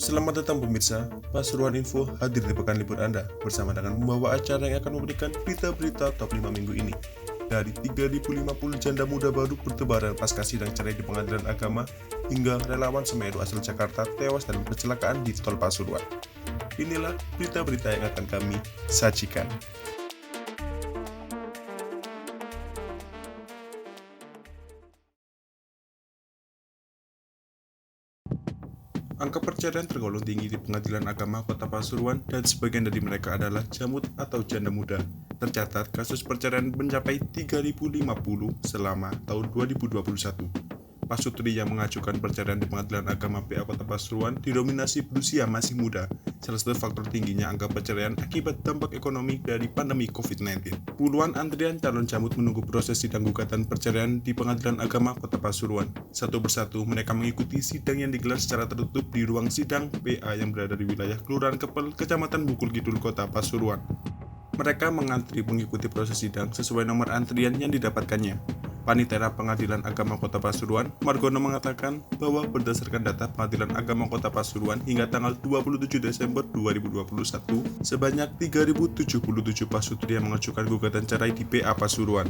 Selamat datang pemirsa, Pasuruan Info hadir di pekan libur Anda bersama dengan membawa acara yang akan memberikan berita-berita top 5 minggu ini. Dari 3.050 janda muda baru bertebaran pasca sidang cerai di Pengadilan Agama hingga relawan Semeru asal Jakarta tewas dalam kecelakaan di Tol Pasuruan. Inilah berita-berita yang akan kami sajikan. Angka perceraian tergolong tinggi di Pengadilan Agama Kota Pasuruan dan sebagian dari mereka adalah jamut atau janda muda. Tercatat kasus perceraian mencapai 3.050 selama tahun 2021. Pasutri yang mengajukan perceraian di Pengadilan Agama PA Kota Pasuruan didominasi berusia masih muda. Salah satu faktor tingginya angka perceraian akibat dampak ekonomi dari pandemi COVID-19. Puluhan antrian calon jamut menunggu proses sidang gugatan perceraian di Pengadilan Agama Kota Pasuruan. Satu persatu mereka mengikuti sidang yang digelar secara tertutup di ruang sidang PA yang berada di wilayah Kelurahan Kepel, Kecamatan Bukul Kidul, Kota Pasuruan. Mereka mengantri mengikuti proses sidang sesuai nomor antrian yang didapatkannya. Panitera Pengadilan Agama Kota Pasuruan, Margono mengatakan bahwa berdasarkan data Pengadilan Agama Kota Pasuruan hingga tanggal 27 Desember 2021, sebanyak 3.077 pasutri yang mengajukan gugatan cerai di PA Pasuruan.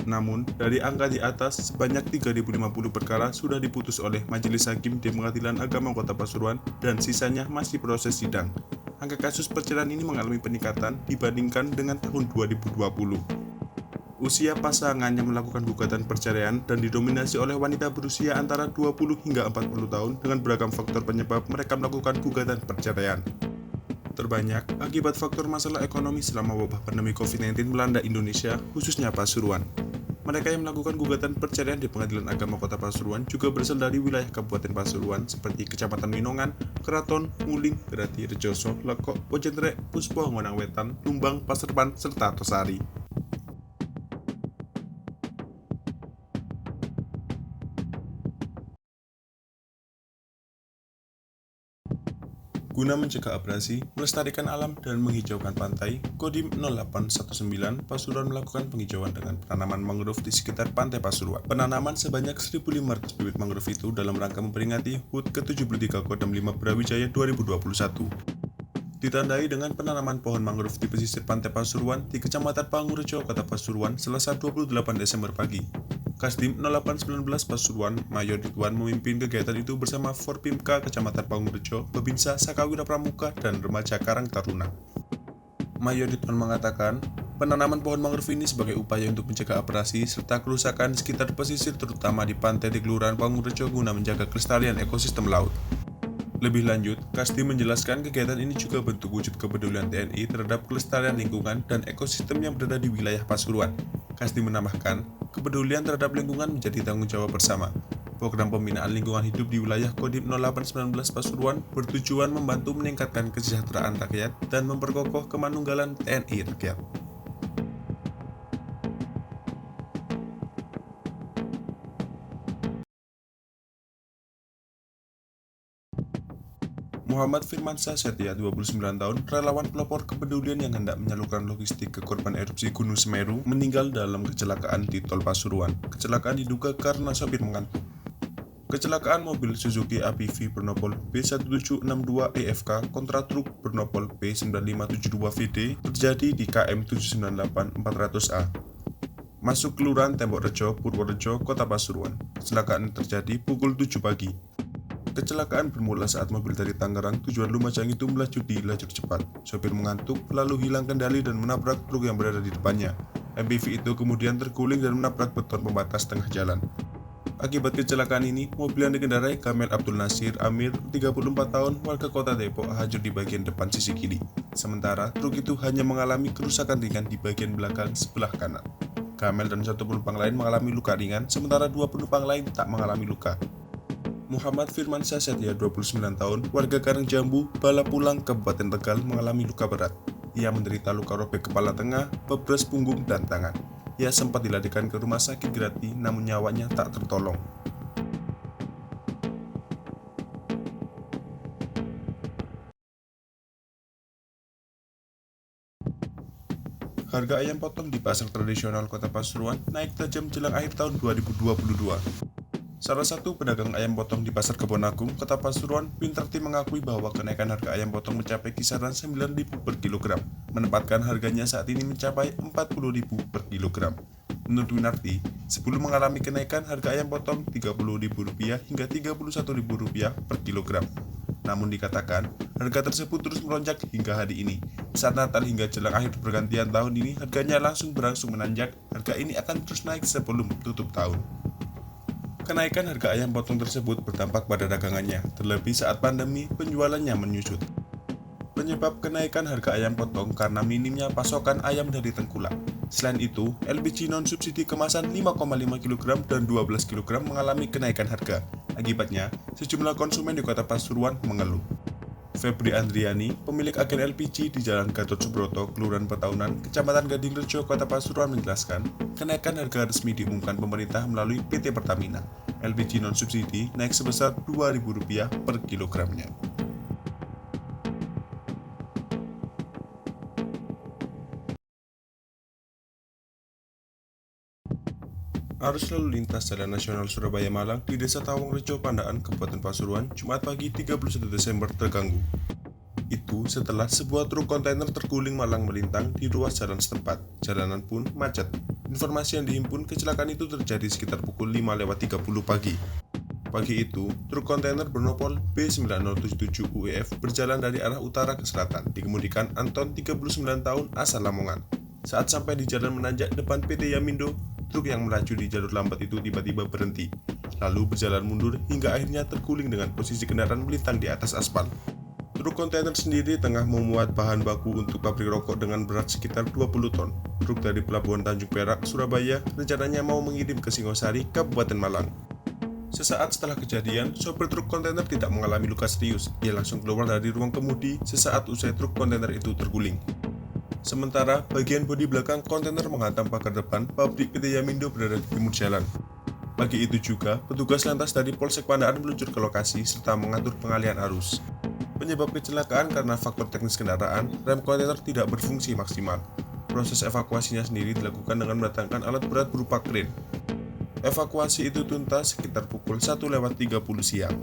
Namun, dari angka di atas, sebanyak 3.050 perkara sudah diputus oleh Majelis Hakim di Pengadilan Agama Kota Pasuruan dan sisanya masih proses sidang. Angka kasus perceraian ini mengalami peningkatan dibandingkan dengan tahun 2020. Usia pasangan yang melakukan gugatan perceraian dan didominasi oleh wanita berusia antara 20 hingga 40 tahun dengan beragam faktor penyebab mereka melakukan gugatan perceraian. Terbanyak akibat faktor masalah ekonomi selama wabah pandemi COVID-19 melanda Indonesia, khususnya Pasuruan. Mereka yang melakukan gugatan perceraian di Pengadilan Agama Kota Pasuruan juga berasal dari wilayah Kabupaten Pasuruan seperti Kecamatan Winongan, Keraton, Muling, Grati, Rejoso, Lekok, Pojentrek, Puspo, Ngonang Wetan, Tumbang, Paserban, serta Tosari. Guna mencegah abrasi, melestarikan alam, dan menghijaukan pantai, Kodim 0819 Pasuruan melakukan penghijauan dengan penanaman mangrove di sekitar pantai Pasuruan. Penanaman sebanyak 1.500 bibit mangrove itu dalam rangka memperingati HUT ke-73 Kodam 5 Brawijaya 2021. Ditandai dengan penanaman pohon mangrove di pesisir pantai Pasuruan di Kecamatan Pangurejo, Kota Pasuruan, Selasa 28 Desember pagi. Kasdim 0819 Pasuruan, Mayor Ridwan memimpin kegiatan itu bersama Forpimka Kecamatan Pangurejo, Babinsa Sakawira Pramuka, dan Remaja Karang Taruna. Mayor Ridwan mengatakan, penanaman pohon mangrove ini sebagai upaya untuk mencegah abrasi serta kerusakan di sekitar pesisir terutama di pantai di Kelurahan Pangurejo guna menjaga kelestarian ekosistem laut. Lebih lanjut, Kasdim menjelaskan kegiatan ini juga bentuk wujud kepedulian TNI terhadap kelestarian lingkungan dan ekosistem yang berada di wilayah Pasuruan. Kasdim menambahkan, kepedulian terhadap lingkungan menjadi tanggung jawab bersama. Program pembinaan lingkungan hidup di wilayah Kodim 0819 Pasuruan bertujuan membantu meningkatkan kesejahteraan rakyat dan memperkokoh kemanunggalan TNI rakyat. Muhammad Firmansyah Setia, 29 tahun, relawan pelopor kepedulian yang hendak menyalurkan logistik ke korban erupsi Gunung Semeru, meninggal dalam kecelakaan di Tol Pasuruan. Kecelakaan diduga karena sopir mengantuk. Kecelakaan mobil Suzuki APV bernopol B1762 EFK kontra truk bernopol B9572VD terjadi di KM 798 400A. Masuk Kelurahan Tembok Rejo, Purworejo, Kota Pasuruan. Kecelakaan terjadi pukul 7 pagi. Kecelakaan bermula saat mobil dari Tangerang tujuan Lumajang itu melaju di lajur cepat. Sopir mengantuk, lalu hilang kendali dan menabrak truk yang berada di depannya. MPV itu kemudian terguling dan menabrak beton pembatas tengah jalan. Akibat kecelakaan ini, mobil yang dikendarai Kamel Abdul Nasir Amir, 34 tahun, warga kota Depok, hancur di bagian depan sisi kiri. Sementara, truk itu hanya mengalami kerusakan ringan di bagian belakang sebelah kanan. Kamel dan satu penumpang lain mengalami luka ringan, sementara dua penumpang lain tak mengalami luka. Muhammad Firmansyah Setia, 29 tahun, warga Karangjambu, Balapulang, Kabupaten Tegal, mengalami luka berat. Ia menderita luka robek kepala tengah, pebres punggung, dan tangan. Ia sempat dilarikan ke rumah sakit Grati, namun nyawanya tak tertolong. Harga ayam potong di pasar tradisional Kota Pasuruan naik tajam jelang akhir tahun 2022. Salah satu pedagang ayam potong di Pasar Kebon Agung, Kota Pasuruan, Winterti mengakui bahwa kenaikan harga ayam potong mencapai kisaran 9.000 per kilogram, menempatkan harganya saat ini mencapai 40.000 per kilogram. Menurut Winarti, sebelum mengalami kenaikan harga ayam potong Rp30.000 hingga Rp31.000 per kilogram. Namun dikatakan, harga tersebut terus melonjak hingga hari ini. Saat Natal hingga jelang akhir pergantian tahun ini, harganya langsung berangsur menanjak. Harga ini akan terus naik sebelum tutup tahun. Kenaikan harga ayam potong tersebut berdampak pada dagangannya, terlebih saat pandemi penjualannya menyusut. Penyebab kenaikan harga ayam potong karena minimnya pasokan ayam dari tengkulak. Selain itu, LPG non-subsidi kemasan 5,5 kg dan 12 kg mengalami kenaikan harga. Akibatnya, sejumlah konsumen di Kota Pasuruan mengeluh. Febri Andriani, pemilik agen LPG di Jalan Gatot Subroto, Kelurahan Petaunan, Kecamatan Gadingrejo, Kota Pasuruan menjelaskan, kenaikan harga resmi diumumkan pemerintah melalui PT Pertamina. LPG non-subsidi naik sebesar Rp2.000 per kilogramnya. Arus lalu lintas Jalan Nasional Surabaya-Malang di Desa Tawangrejo, Pandaan, Kabupaten Pasuruan, Jumat pagi 31 Desember terganggu. Itu setelah sebuah truk kontainer terguling malang melintang di ruas jalan setempat. Jalanan pun macet. Informasi yang dihimpun, kecelakaan itu terjadi sekitar pukul 5.30 pagi. Pagi itu, truk kontainer bernopol B9077 UEF berjalan dari arah utara ke selatan, dikemudikan Anton 39 tahun asal Lamongan. Saat sampai di jalan menanjak depan PT Yamindo, truk yang melaju di jalur lambat itu tiba-tiba berhenti, lalu berjalan mundur hingga akhirnya terguling dengan posisi kendaraan melintang di atas aspal. Truk kontainer sendiri tengah memuat bahan baku untuk pabrik rokok dengan berat sekitar 20 ton. Truk dari Pelabuhan Tanjung Perak, Surabaya, rencananya mau mengirim ke Singosari, Kabupaten Malang. Sesaat setelah kejadian, sopir truk kontainer tidak mengalami luka serius. Ia langsung keluar dari ruang kemudi sesaat usai truk kontainer itu terguling. Sementara, bagian bodi belakang kontainer menghantam pagar depan pabrik PT Yamindo berada di timur jalan. Pagi itu juga, petugas lantas dari Polsek Pandaan meluncur ke lokasi serta mengatur pengalihan arus. Penyebab kecelakaan karena faktor teknis kendaraan, rem kontainer tidak berfungsi maksimal. Proses evakuasinya sendiri dilakukan dengan mendatangkan alat berat berupa kren. Evakuasi itu tuntas sekitar pukul 1.30 siang.